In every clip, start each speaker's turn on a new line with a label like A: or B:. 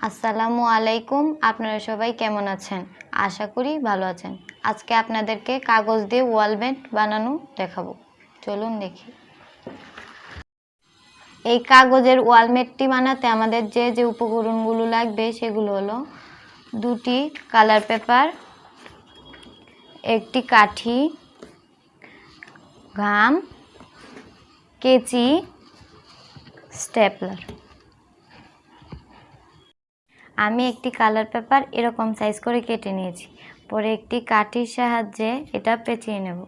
A: আসসালামু আলাইকুম। আপনারা সবাই কেমন আছেন? আশা করি ভালো আছেন। আজকে আপনাদেরকে কাগজ দিয়ে ওয়ালমেট বানানো দেখাবো। চলুন দেখি। এই কাগজের ওয়ালমেটটি বানাতে আমাদের যে যে উপকরণগুলো লাগবে সেগুলো হলো দুটি কালার পেপার, একটি কাঠি, গাম, কেচি, স্টেপলার। আমি একটি কালার পেপার এরকম সাইজ করে কেটে নিয়েছি। পরে একটি কাঠির সাহায্যে এটা পেঁচিয়ে নেব।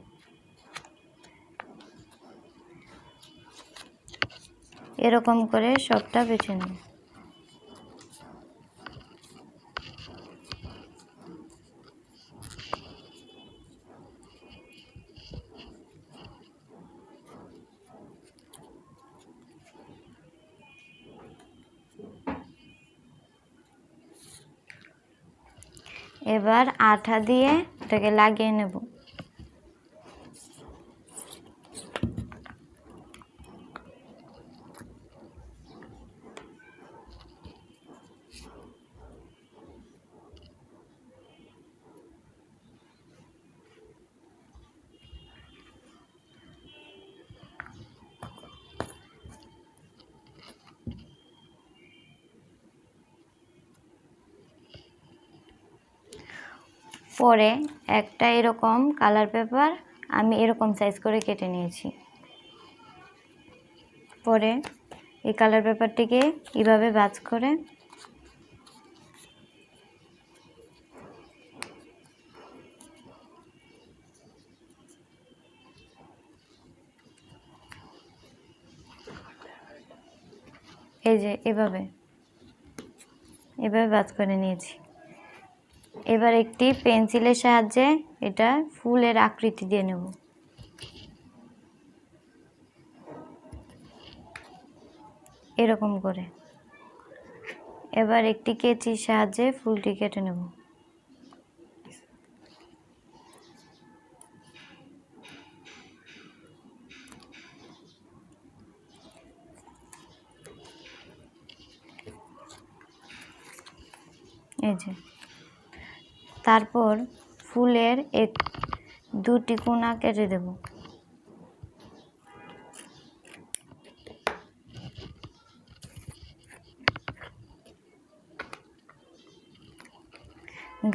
A: এরকম করে সবটা পেঁচিয়ে নেব। এবার আঠা দিয়ে এটাকে লাগিয়ে নেব। পরে একটা এরকম কালার পেপার আমি এরকম সাইজ করে কেটে নিয়েছি। পরে এই কালার পেপারটিকে এইভাবে ভাঁজ করে এই যে এভাবে ভাঁজ করে নিয়েছি। এবার একটি পেন্সিলের সাহায্যে এটা ফুলের আকৃতি দিয়ে নেব। এরকম করে এবার একটি কেচির সাহায্যে ফুলটি কেটে নেব। এই যে তারপর ফুলের দুটি কোণা কেটে দেব।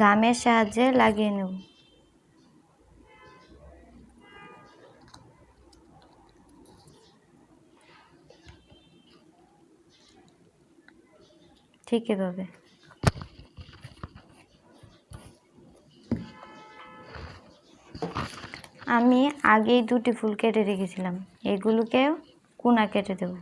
A: গামের সাহায্যে লাগিয়ে নেব। ঠিক এভাবে আমি আগেই দুটি ফুল কেটে রেখেছিলাম, এগুলোকেও কোণা কেটে দেব।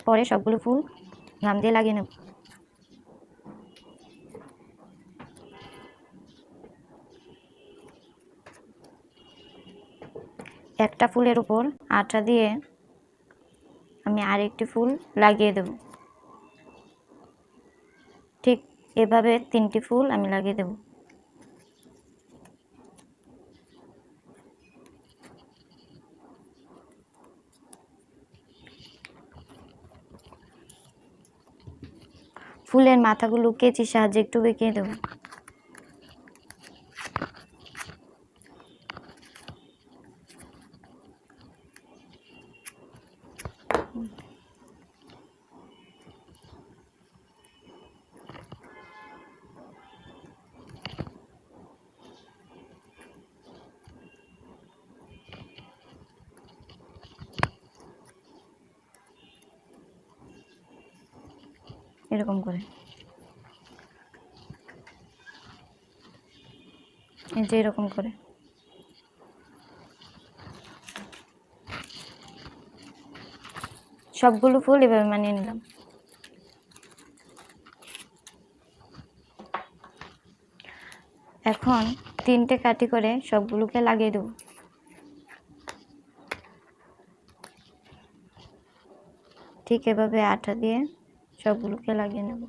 A: পরে সবগুলো ফুল গাম দিয়ে লাগিয়ে নেব। একটা ফুলের উপর আঠা দিয়ে আমি আরেকটি ফুল লাগিয়ে দেব। ঠিক এভাবে তিনটি ফুল আমি লাগিয়ে দেব। ফুলের মাথাগুলো কেচির সাহায্যে একটু বেঁকিয়ে দেব। এরকম করে, এই যে এরকম করে। সবগুলো ফুল এভাবে মানিয়ে নিলাম। এখন 3টে কাঠি করে সবগুলোকে লাগিয়ে দেব। ঠিক এভাবে আঠা দিয়ে সবগুলোকে লাগিয়ে নেব।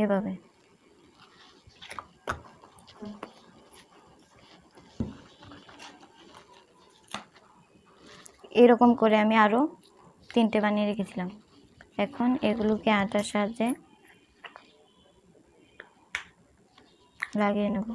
A: এভাবে এরকম করে আমি আরো 3টে বানিয়ে রেখেছিলাম। এখন এগুলোকে আটার সাহায্যে লাগিয়ে নেব।